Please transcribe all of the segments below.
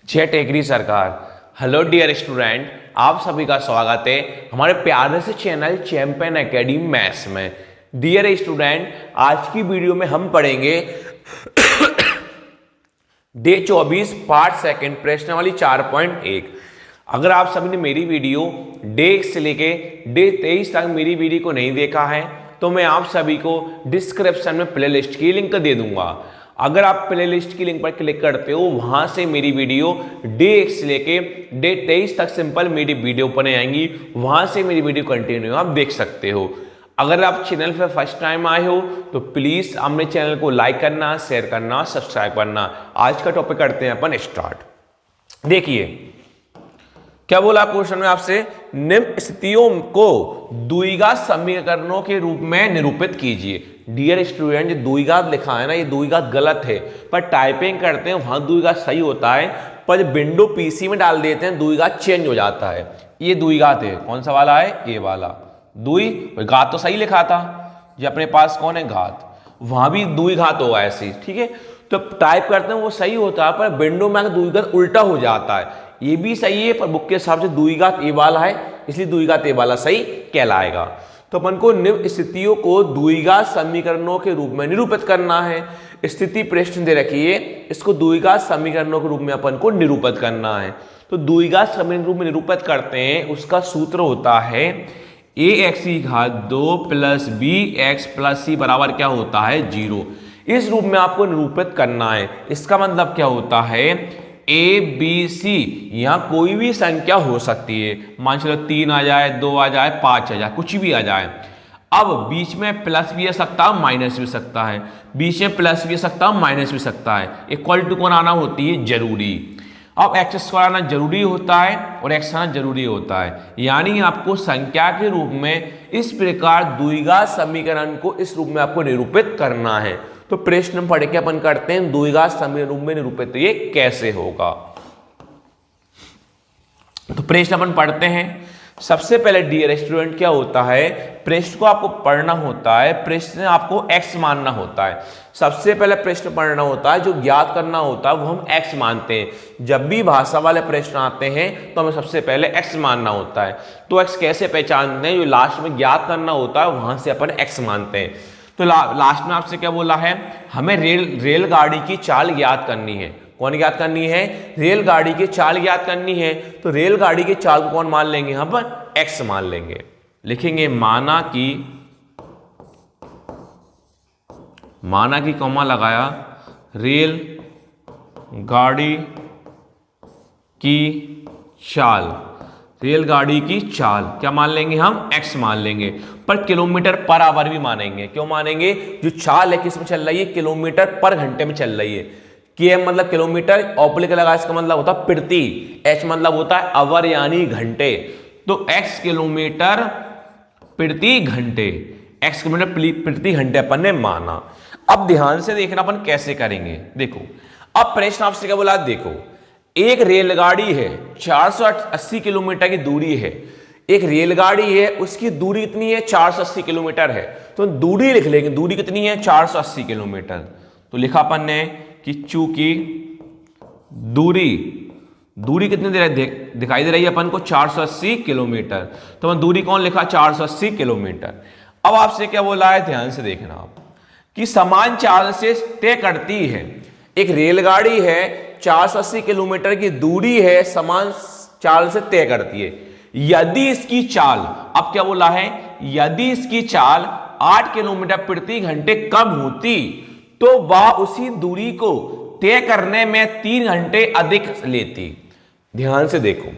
जय टेकरी सरकार। Hello dear student, आप सभी का स्वागत है हमारे प्यारे से चैनल चैंपियन एकेडमी मैथ्स में। डियर स्टूडेंट, आज की वीडियो में हम पढ़ेंगे डे 24 पार्ट सेकंड प्रश्नावली 4.1। अगर आप सभी ने मेरी वीडियो डे 1 से लेके डे 23 तक मेरी वीडियो को नहीं देखा है तो मैं आप सभी को डिस्क्रिप्शन में प्लेलिस्ट की लिंक दे दूंगा। अगर आप प्लेलिस्ट की लिंक पर क्लिक करते हो, वहां से मेरी वीडियो डे 1 से लेके डे 23 तक सिंपल मेरी वीडियो पर आएंगी, वहां से मेरी वीडियो कंटिन्यू आप देख सकते हो। अगर आप चैनल पर फर्स्ट टाइम आए हो तो प्लीज अपने चैनल को लाइक करना, शेयर करना, सब्सक्राइब करना। आज का टॉपिक करते हैं अपन स्टार्ट। देखिए क्या बोला क्वेश्चन में आपसे, निम्न स्थितियों को द्विघात समीकरणों के रूप में निरूपित कीजिए। डियर स्टूडेंट, जो द्विघात लिखा है ना, ये द्विघात गलत है, पर टाइपिंग करते हैं वहां द्विघात सही होता है, पर जब विंडो पीसी में डाल देते हैं द्विघात चेंज हो जाता है। ये द्विघात है, कौन सा वाला है, ये वाला द्विघात तो सही लिखा था, ये अपने पास कौन है, घात, वहां भी द्विघात होगा ऐसे, ठीक है। तो टाइप करते हैं वो सही होता है, पर विंडो में द्विघात उल्टा हो जाता है। ये भी सही है, पर बुक के हिसाब से द्विघात ए वाला है, इसलिए द्विघात ए वाला सही कहलाएगा। तो अपन को निम्न स्थितियों को द्विघात समीकरणों के रूप में निरूपित करना है। स्थिति प्रश्न दे रखी है, इसको द्विघात समीकरणों के रूप में अपन को निरूपित करना है। तो द्विघात समीकरण रूप में निरूपित करते हैं, उसका सूत्र होता है ax की घात 2 प्लस bx प्लस c बराबर क्या होता है, 0। इस रूप में आपको निरूपित करना है। इसका मतलब क्या होता है, ए बी सी, यहां कोई भी संख्या हो सकती है, मान चलो 3 आ जाए, 2 आ जाए, 5 आ जाए, कुछ भी आ जाए। अब बीच में प्लस भी आ सकता है, माइनस भी सकता है, बीच में प्लस भी आ सकता है, माइनस भी सकता है। इक्वल टू कौन आना होती है, जरूरी। अब एक्स स्क्वायर आना जरूरी होता है और एक्स आना जरूरी होता है, यानी आपको संख्या के रूप में इस प्रकार द्विघात समीकरण को इस रूप में आपको निरूपित करना है। तो प्रश्न पढ़ के अपन करते हैं द्विघात समीकरण रूप में निरूपित तो ये कैसे होगा। तो प्रश्न अपन पढ़ते हैं। सबसे पहले डियर स्टूडेंट क्या होता है, प्रश्न को आपको पढ़ना होता है, प्रश्न आपको x मानना होता है। सबसे पहले प्रश्न पढ़ना होता है, जो ज्ञात करना होता है वो हम x मानते हैं। जब भी भाषा वाले प्रश्न आते हैं तो हमें सबसे पहले x मानना होता है। तो x कैसे पहचानते हैं, जो लास्ट में ज्ञात करना होता है वहां से अपन x मानते हैं। तो लास्ट में आपसे क्या बोला है, हमें रेलगाड़ी की चाल ज्ञात करनी है। कौन ज्ञात करनी है, रेलगाड़ी की चाल ज्ञात करनी है। तो रेलगाड़ी की चाल को कौन मान लेंगे, यहां पर x मान लेंगे। लिखेंगे माना की कॉमा लगाया, रेल गाड़ी की चाल, रेलगाड़ी की चाल क्या मान लेंगे हम, x मान लेंगे। पर किलोमीटर पर आवर भी मानेंगे। क्यों मानेंगे, जो चाल है किस में चल रही है, किलोमीटर पर घंटे में चल रही है। km मतलब किलोमीटर, ऑब्लिक लगा इसका मतलब होता है प्रति, h मतलब होता है आवर यानी घंटे। तो x किलोमीटर प्रति घंटे, x किलोमीटर प्रति घंटे अपन ने माना। अब ध्यान से देखना अपन कैसे करेंगे। देखो अब प्रश्न आपसे क्या बोला, देखो एक रेलगाड़ी है, 480 किलोमीटर की दूरी है। एक रेलगाड़ी है, उसकी दूरी कितनी है, 480 किलोमीटर है। तो दूरी लिख लेंगे, दूरी कितनी है, 480 किलोमीटर। तो लिखा अपन ने कि चूंकि दूरी कितनी दिखाई दे रही है अपन को, 480 किलोमीटर। तो अपन दूरी कौन लिखा, 480 किलोमीटर। अब आपसे क्या बोला है, ध्यान से देखना आप, कि समान चाल से तय करती है। एक रेलगाड़ी है, 480 किलोमीटर की दूरी है, समान चाल से तय करती है। यदि इसकी चाल, अब क्या बोला है, यदि इसकी चाल 8 किलोमीटर प्रति घंटे कम होती तो वह उसी दूरी को तय करने में 3 घंटे अधिक लेती। ध्यान से देखो,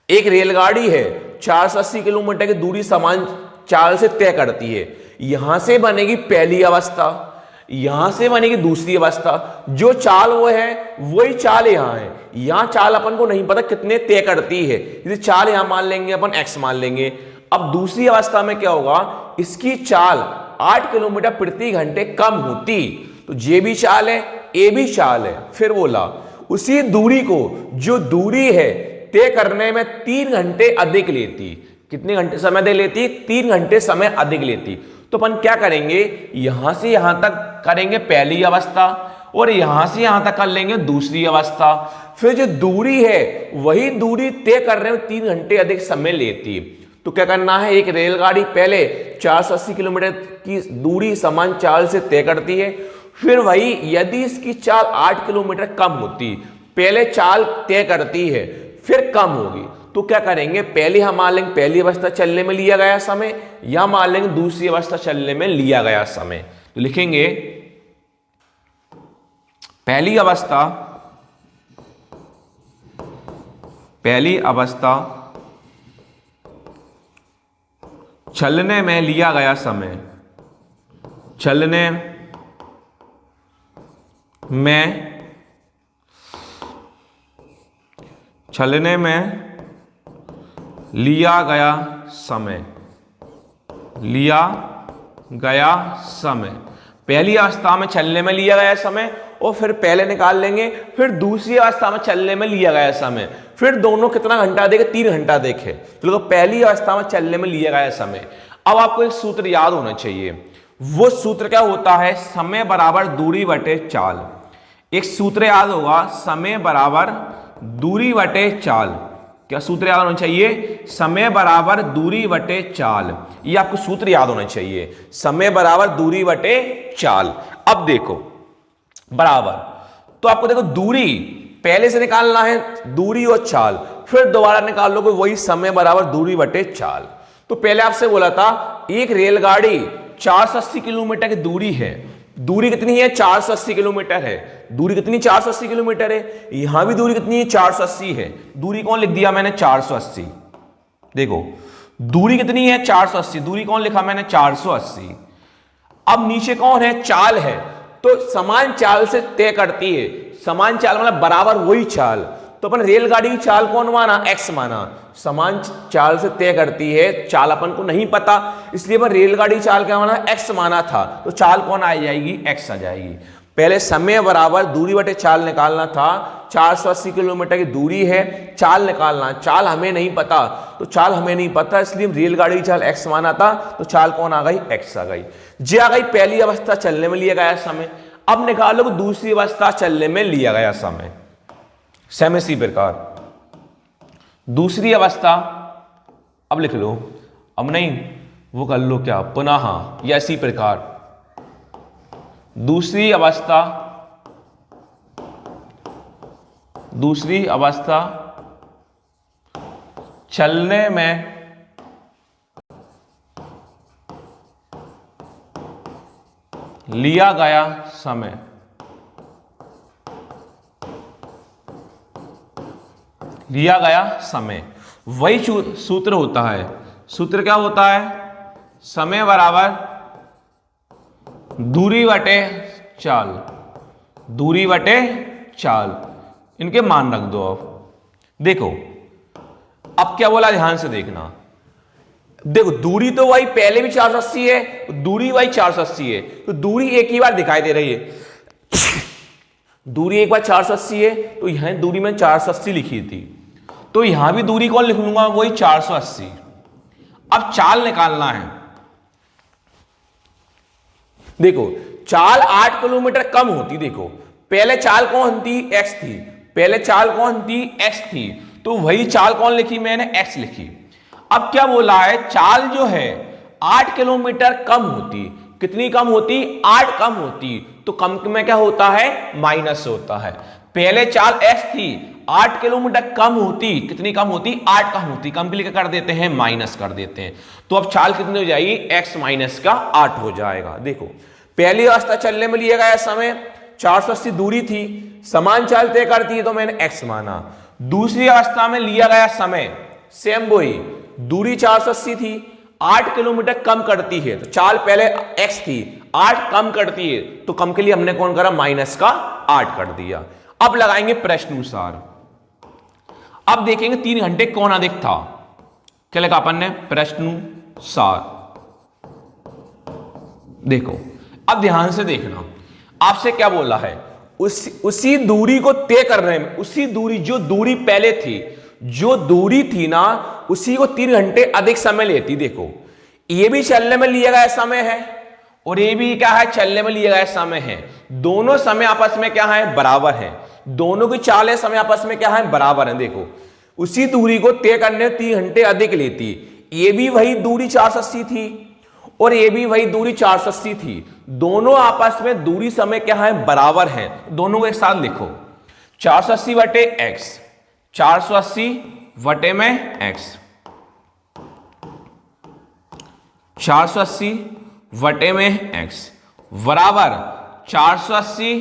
एक रेलगाड़ी है, 480 किलोमीटर की दूरी समान चाल से तय करती है। यहां से बनेगी पहली अवस्था, यहां से बनेगी दूसरी अवस्था। जो चाल वो है वही चाल यहां है। यहां चाल अपन को नहीं पता कितने तय करती है, इसलिए चाल यहां मान लेंगे अपन, x मान लेंगे। अब दूसरी अवस्था में क्या होगा, इसकी चाल 8 किलोमीटर प्रति घंटे कम होती, तो जे भी चाल है, ए भी चाल है। फिर बोला उसी दूरी को, जो दूरी है तय करने में 3 घंटे अधिक लेती। कितने घंटे समय दे लेती, 3 घंटे समय अधिक लेती। तो अपन क्या करेंगे, यहां से यहां तक करेंगे पहली अवस्था और यहां से यहां तक कर लेंगे दूसरी अवस्था। फिर जो दूरी है वही दूरी तय करने में 3 घंटे अधिक समय लेती है। तो क्या करना है, एक रेलगाड़ी पहले 480 किलोमीटर की दूरी समान चाल से तय करती है, फिर वही यदि इसकी चाल 8 किलोमीटर कम होती, पहले चाल तय करती है फिर कम होगी, तो क्या करेंगे, पहले हम मान लेंगे पहली अवस्था चलने में लिया गया समय, या मान लेंगे दूसरी अवस्था चलने में लिया गया समय। तो लिखेंगे पहली अवस्था चलने में लिया गया समय, चलने में लिया गया समय, पहली अवस्था में चलने में लिया गया समय और फिर पहले निकाल लेंगे, फिर दूसरी अवस्था में चलने में लिया गया समय, फिर दोनों कितना घंटा देखे, 3 घंटा देखे। तो देखो पहली अवस्था में चलने में लिया गया समय। अब आपको एक सूत्र याद होना चाहिए, वो सूत्र क्या होता है, समय बराबर दूरी बटे चाल। एक सूत्र याद होगा, समय बराबर दूरी बटे चाल। क्या सूत्र याद होना चाहिए, समय बराबर दूरी बटे चाल। ये आपको सूत्र याद होना चाहिए, समय बराबर दूरी बटे चाल। अब देखो बराबर, तो आपको देखो दूरी पहले से निकालना है, दूरी और चाल, फिर दोबारा निकाल लोगे वही समय बराबर दूरी बटे चाल। तो पहले आपसे बोला था एक रेलगाड़ी 480 किलोमीटर की दूरी है, दूरी कितनी है, 480 किलोमीटर है, दूरी कितनी 480 किलोमीटर है, यहां भी दूरी कितनी है, 480 है। दूरी कौन लिख दिया मैंने, 480। देखो दूरी कितनी है, 480, दूरी कौन लिखा मैंने, 480। अब नीचे कौन है, चाल है, तो समान चाल से तय करती है, समान चाल मतलब बराबर वही चाल, तो अपन रेलगाड़ी की चाल कौन माना, एक्स माना, समान चाल से तय करती है, चाल अपन को नहीं पता इसलिए अपन रेलगाड़ी चाल क्या माना, एक्स माना था, तो चाल कौन आ जाएगी, एक्स आ जाएगी। पहले समय बराबर दूरी बटे चाल निकालना था, 480 किलोमीटर की दूरी है, चाल निकालना, चाल हमें नहीं पता, तो चाल हमें नहीं पता इसलिए रेलगाड़ी की चाल एक्स माना था, तो चाल कौन आ गई, एक्स आ गई। जे आ गई पहली अवस्था चलने में लिया गया समय। अब निकालो दूसरी अवस्था चलने में लिया गया समय। सेम इसी प्रकार दूसरी अवस्था, अब लिख लो, अब नहीं वो कर लो क्या, पुनः या इसी प्रकार दूसरी अवस्था चलने में लिया गया समय, लिया गया समय, वही सूत्र होता है। सूत्र क्या होता है, समय बराबर दूरी बटे चाल, दूरी बटे चाल, इनके मान रख दो। अब देखो अब क्या बोला, ध्यान से देखना, देखो दूरी तो वही पहले भी 480 है, दूरी वही 480 है, तो दूरी एक ही बार दिखाई दे रही है, दूरी एक बार 480 है, तो यहां दूरी में 480 लिखी थी, तो यहां भी दूरी कौन लिख लूंगा, वही 480। अब चाल निकालना है, देखो चाल 8 किलोमीटर कम होती, देखो पहले चाल कौन थी, एक्स थी, पहले चाल कौन थी, एक्स थी, तो वही चाल कौन लिखी मैंने, एक्स लिखी। अब क्या बोला है, चाल जो है 8 किलोमीटर कम होती, कितनी कम होती, 8 कम होती, तो कम में क्या होता है, माइनस होता है। पहले चाल एक्स थी, 8 किलोमीटर कम होती, कितनी कम होती, 8 कम होती, कम के लिए कर देते हैं, माइनस कर देते हैं, तो अब चाल कितनी हो जाएगी, एक्स माइनस का 8 हो जाएगा। देखो पहली अवस्था चलने में लिया गया समय 480 दूरी थी, समान चाल तय करती है तो मैंने एक्स माना। दूसरी अवस्था में लिया गया समय सेम वही, दूरी 480 थी, 8 किलोमीटर कम करती है, तो चाल पहले एक्स थी, 8 कम करती है, तो कम के लिए हमने कौन करा, माइनस का 8 कर दिया। अब लगाएंगे प्रश्नानुसार, अब देखेंगे 3 घंटे कौन अधिक था, क्या लिखा अपन ने, प्रश्नानुसार। देखो अब ध्यान से देखना, आपसे क्या बोला है, उसी दूरी को तय कर रहे हैं, उसी दूरी, जो दूरी पहले थी, जो दूरी थी ना, उसी को 3 घंटे अधिक समय लेती। देखो ये भी चलने में लिया गया समय है और ये भी क्या है, चलने में लिया गया समय है। दोनों समय आपस में क्या है, बराबर है। दोनों की चालें समय आपस में क्या है, बराबर है। देखो उसी दूरी को तय करने 3 घंटे अधिक लेती। ये भी वही दूरी 480 थी और ये भी वही दूरी 480 थी। दोनों आपस में दूरी समय क्या है, बराबर है। दोनों को एक साथ लिखो, 480 बटे एक्स, 480 बटे में एक्स, 480 बटे में एक्स बराबर 480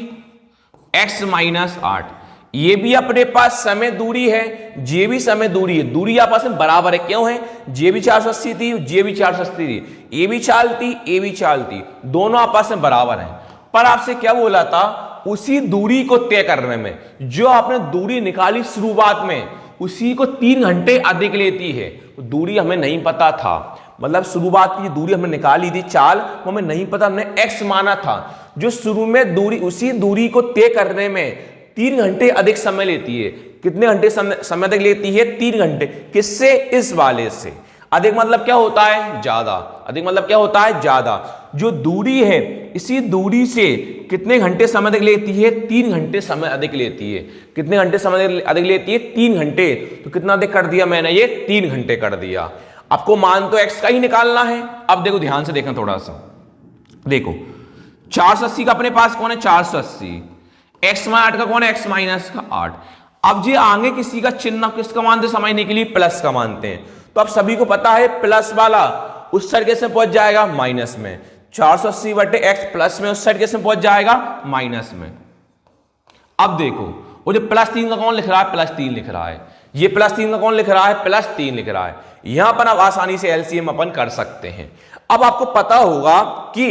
एक्स माइनस 8। ये भी अपने पास समय दूरी है, ये भी समय दूरी है। दूरी आपस में बराबर है, क्यों है, ये भी 480 थी, ये भी 480 थी, ये भी चाल थी, ये भी चाल थी, दोनों आपस में बराबर हैं। पर आपसे क्या बोला था, उसी दूरी को तय करने में जो आपने दूरी निकाली शुरुआत में, उसी को 3 घंटे अधिक लेती है। दूरी हमें नहीं पता था, मतलब शुरुआत की दूरी हमने निकाली थी चाल, वो हमें नहीं पता, हमने एक्स माना था। जो शुरू में दूरी, उसी दूरी को तय करने में 3 घंटे अधिक समय लेती है। कितने घंटे समय अधिक लेती है, 3 घंटे। किससे, इस वाले से। अधिक मतलब क्या होता है, ज्यादा। अधिक मतलब क्या होता है, ज्यादा। जो दूरी है, इसी दूरी से कितने घंटे समय अधिक लेती है, 3 घंटे समय अधिक लेती है। कितने घंटे समय अधिक लेती है, 3 घंटे। तो कितना अधिक कर दिया मैंने, ये 3 घंटे कर दिया। आपको मान तो एक्स का ही निकालना है। अब देखो ध्यान से देखना थोड़ा सा, देखो 480 का अपने पास कौन है, 480। एक्स माइनस 8 का कौन है, एक्स माइनस का 8। अब जी आगे किसी का चिन्ह किसका मानते समझने के लिए, प्लस का मानते हैं। तो अब सभी को पता है प्लस वाला उस साइड कैसे पहुंच जाएगा, माइनस में। 480 बटे एक्स प्लस में उस साइड कैसे पहुंच जाएगा, माइनस में। अब देखो वो जो +3 का कौन लिख रहा है, +3 लिख रहा है। ये +3 का कौन लिख रहा है, +3 लिख रहा है। यहां पर आप आसानी से एलसीएम अपन कर सकते हैं। अब आपको पता होगा कि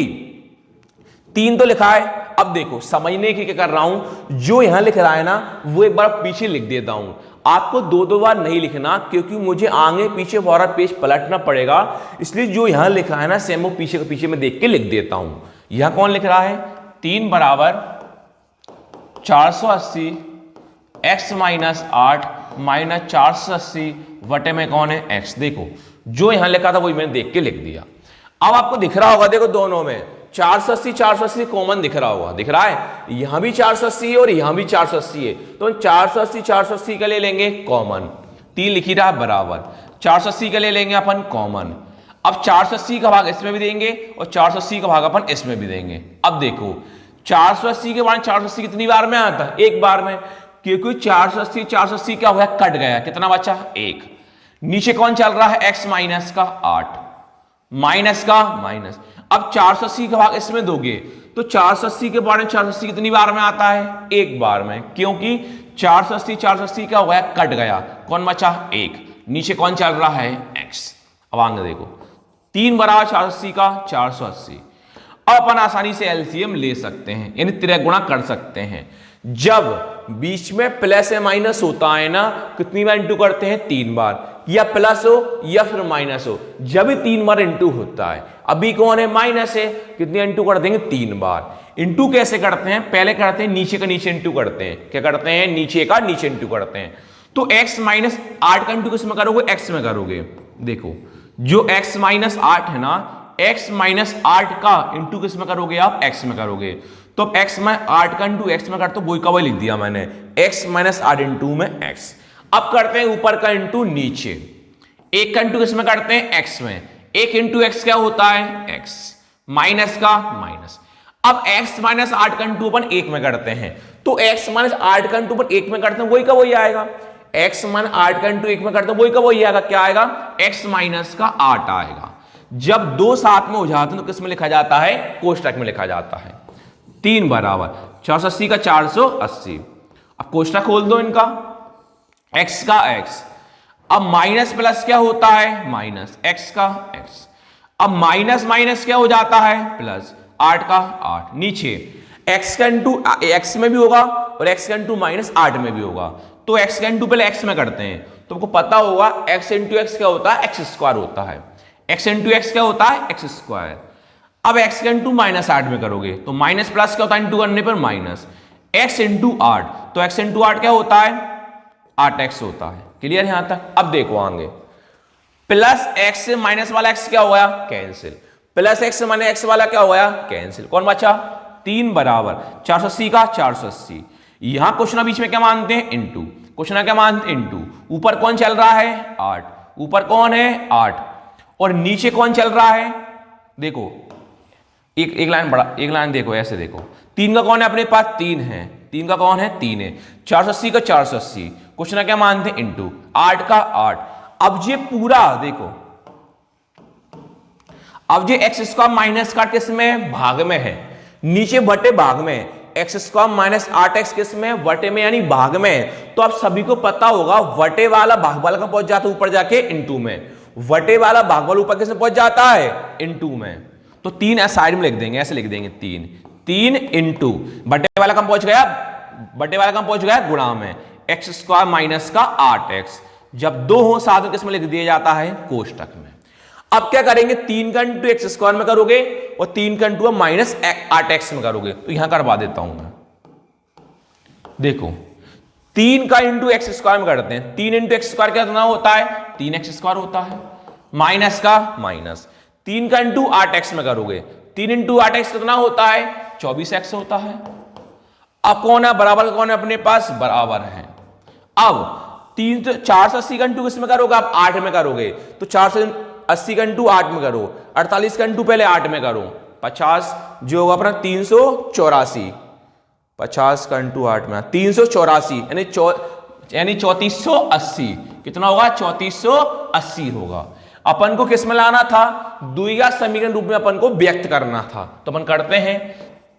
3 तो लिखा है। अब देखो समझने की क्या कर रहा हूं, जो यहां लिख रहा है ना, वो एक बार पीछे लिख देता हूं। आपको 2-2 बार नहीं लिखना, क्योंकि मुझे आगे पीछे पूरा पेज पलटना पड़ेगा। इसलिए जो यहां लिखा है ना, सेम वो पीछे के पीछे में देख के लिख देता हूं। यहां कौन लिख रहा है, 3 बराबर 480 एक्स माइनस 8 माइनस 480 बटे में कौन है, एक्स। देखो जो यहां लिखा था वही मैंने देख के लिख दिया। अब आपको दिख रहा होगा, देखो दोनों में 480 480 कॉमन दिख रहा होगा, दिख रहा है। यहां भी 480 है और यहां भी 480 है, तो 480 480 का ले लेंगे कॉमन। 3 लिख ही रहा बराबर 480 का ले लेंगे अपन कॉमन। अब 480 का भाग इसमें भी देंगे और 480 का भाग अपन इसमें भी देंगे। अब देखो 480 के बाद 480 कितनी बार में आता है, एक बार में। क्योंकि 480 480 क्या हो गया, कट गया, कितना बचा, 1। नीचे कौन चल रहा है, एक्स माइनस का 8 माइनस का माइनस। अब 480 का भाग इसमें दोगे तो 480 के बाद 480 कितनी बार में आता है, एक बार में। क्योंकि 480 480 क्या हो गया, कट गया, कौन बचा, 1। नीचे कौन चल रहा है, एक्स। अब आगे देखो 3 बराबर 480 का 480। अब अपन आसानी से एलसीएम ले सकते हैं, यानी त्रिगुणा कर सकते हैं। जब बीच में प्लस या माइनस होता है ना, कितनी बार इंटू करते हैं, 3 बार। या प्लस हो या फिर माइनस हो, जब भी 3 बार इंटू होता है। अभी कौन है, माइनस है, कितनी इंटू कर देंगे, 3 बार। इंटू कैसे करते हैं, पहले करते हैं नीचे का नीचे इंटू करते हैं। क्या करते हैं, नीचे का नीचे इंटू करते हैं। तो x माइनस 8 का इंटू किस में करोगे, x में करोगे। देखो जो x माइनस 8 है ना, x माइनस 8 का इंटू किस में करोगे आप, x में करोगे। तो अब x में 8 का इंटू x में करते वही का वही लिख दिया मैंने, x माइनस 8 इंटू में x। अब करते हैं ऊपर का इंटू नीचे। 1 का इंटू किस में करते हैं, x में। 1 इंटू x क्या होता है, x माइनस का माइनस। अब x माइनस 8 का इंटू अपन 1 में करते हैं, तो x माइनस 8 का इंटू अपन 1 में करते हैं, वही का वही आएगा। x माइनस 8 का इंटू 1 में करते हैं, वही का वही आएगा। क्या आएगा, x माइनस का 8 आएगा। जब दो साथ में हो जाते हैं तो किस में लिखा जाता है, कोष्टक में लिखा जाता है। 3 बराबर 480 का 480। अब कोष्टक खोल दो इनका, x का x। अब माइनस प्लस क्या होता है, माइनस, x का x। अब माइनस माइनस क्या हो जाता है, प्लस, 8 का 8। नीचे x का इंटू x में भी होगा और x का इंटू माइनस 8 में भी होगा। तो x का इंटू पहले x में करते हैं, तो आपको पता होगा x इंटू x क्या होता है, x स्क्वायर होता है। x इंटू x क्या होता है, x स्क्वायर। अब x का इंटू माइनस 8 में करोगे तो माइनस प्लस क्या होता है, इंटू करने पर माइनस। x इंटू 8, तो x इंटू 8 क्या होता है, 8x होता है। क्लियर है यहां तक। अब देखो आगे प्लस एक्स से माइनस वाला एक्स क्या हो गया, कैंसिल, प्लस एक्स से माइनस एक्स वाला क्या हो गया, कैंसिल, कौन बचा, 3 बराबर 480 का 480। यहां क्वेश्चन बीच में क्या मानते हैं, इनटू, क्वेश्चन क्या मानते हैं, इनटू, ऊपर कौन चल रहा है 8, ऊपर कौन है 8 और नीचे कौन चल रहा है, देखो एक लाइन बड़ा, एक लाइन देखो ऐसे देखो, 3 का कौन है अपने पास, 3 है, 3 का कौन है, 3 है, 480 का 480, क्वेश्चन क्या मानते हैं, इनटू 8 का 8। अब ये पूरा देखो, अब ये एक्स स्क्वायर माइनस का किस में, भाग में है, नीचे बटे भाग में, एक्स स्क्वायर माइनस 8x किस में, वटे में यानी भाग में। तो आप सभी को पता होगा वटे वाला भाग वाला का पहुंच जाता है ऊपर जाके इनटू में, वटे वाला भाग वाला ऊपर किस में पहुंच जाता है, इनटू में। तो 3 साइड में लिख देंगे, ऐसे लिख देंगे 3 इनटू बटे वाला कम पहुंच गया, बटे वाला कम पहुंच गया गुणा में, एक्स स्क्वायर माइनस का 8x, जब 2 हो साथ में किस में लिख दिया जाता है, कोष्टक में। अब क्या करेंगे, 3 का इंटू एक्स स्क्वायर में करोगे और 3 का इंटू माइनस 8x में करोगे, तो यहां करवा देता हूं मैं, देखो 3 का इंटू एक्स स्क्वायर में करते हैं, 3 इंटू एक्स स्क्वायर कितना होता है, 3x स्क्वायर होता है, माइनस का माइनस, 3 का इंटू 8x में करोगे, 3 इंटू 8x कितना होता है, 24x होता है। अब कौन है बराबर, कौन है अपने पास, बराबर है। अब 480 का इंटू किसमें करोगे, आप 8 में करोगे, तो 480 का इंटू 8 में करो, 48 का इंटू पहले 8 में करो, 50 जो होगा अपना 384, 50 का इंटू 8 में 384 यानी 3480, कितना होगा, 3480 होगा। अपन को किस में लाना था, द्विघात समीकरण रूप में अपन को व्यक्त करना था, तो अपन करते हैं,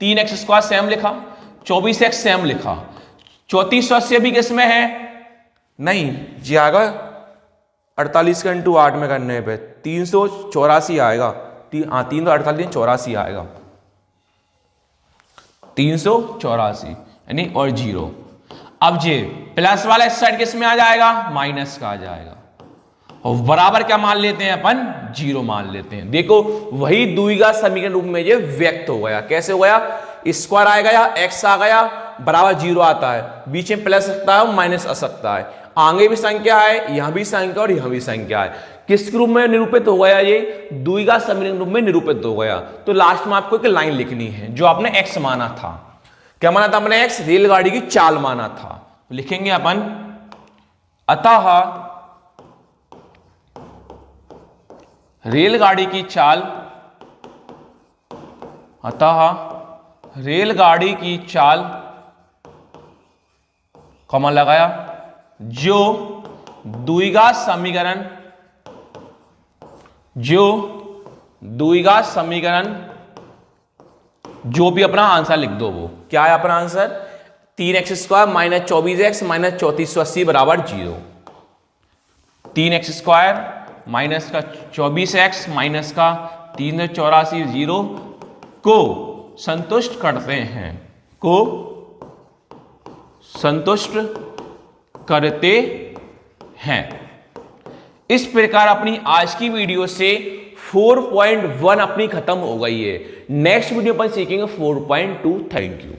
3x स्क्वायर सेम लिखा, 24x सेम लिखा, 3480 भी किस में है, नहीं जी आएगा 48 का इंटू 8 में करने पे 384 आएगा, हाँ 348 84 आएगा, 384 यानी और 0। अब जे प्लस वाला इस साइड किस में आ जाएगा, माइनस का आ जाएगा, और बराबर क्या मान लेते हैं अपन, 0 मान लेते हैं। देखो वही द्विघात समीकरण रूप में ये व्यक्त हो गया, कैसे हो गया, स्क्वायर आएगा या x आ गया बराबर 0 आता है, बीच में प्लस सकता है माइनस आ सकता है, आगे भी संख्या है, यहां भी संख्या और यहां भी संख्या है, किस रूप में निरूपित हो गया, ये द्विघात समीकरण रूप में निरूपित हो गया। तो लास्ट में आपको एक लाइन लिखनी है, जो आपने x माना था, क्या माना था अपने x, रेलगाड़ी की चाल माना था, लिखेंगे अपन, अतः रेलगाड़ी की चाल, अतः रेलगाड़ी की चाल, कॉमा लगाया, जो द्विघात समीकरण, जो द्विघात समीकरण, जो भी अपना आंसर लिख दो, वो क्या है अपना answer, 3x square minus 24x minus 3480 बराबर 0, 3x स्क्वायर माइनस का 24x माइनस का 384 0 को संतुष्ट करते हैं, को संतुष्ट करते हैं। इस प्रकार अपनी आज की वीडियो से 4.1 अपनी खत्म हो गई है। नेक्स्ट वीडियो पर सीखेंगे 4.2। Thank you.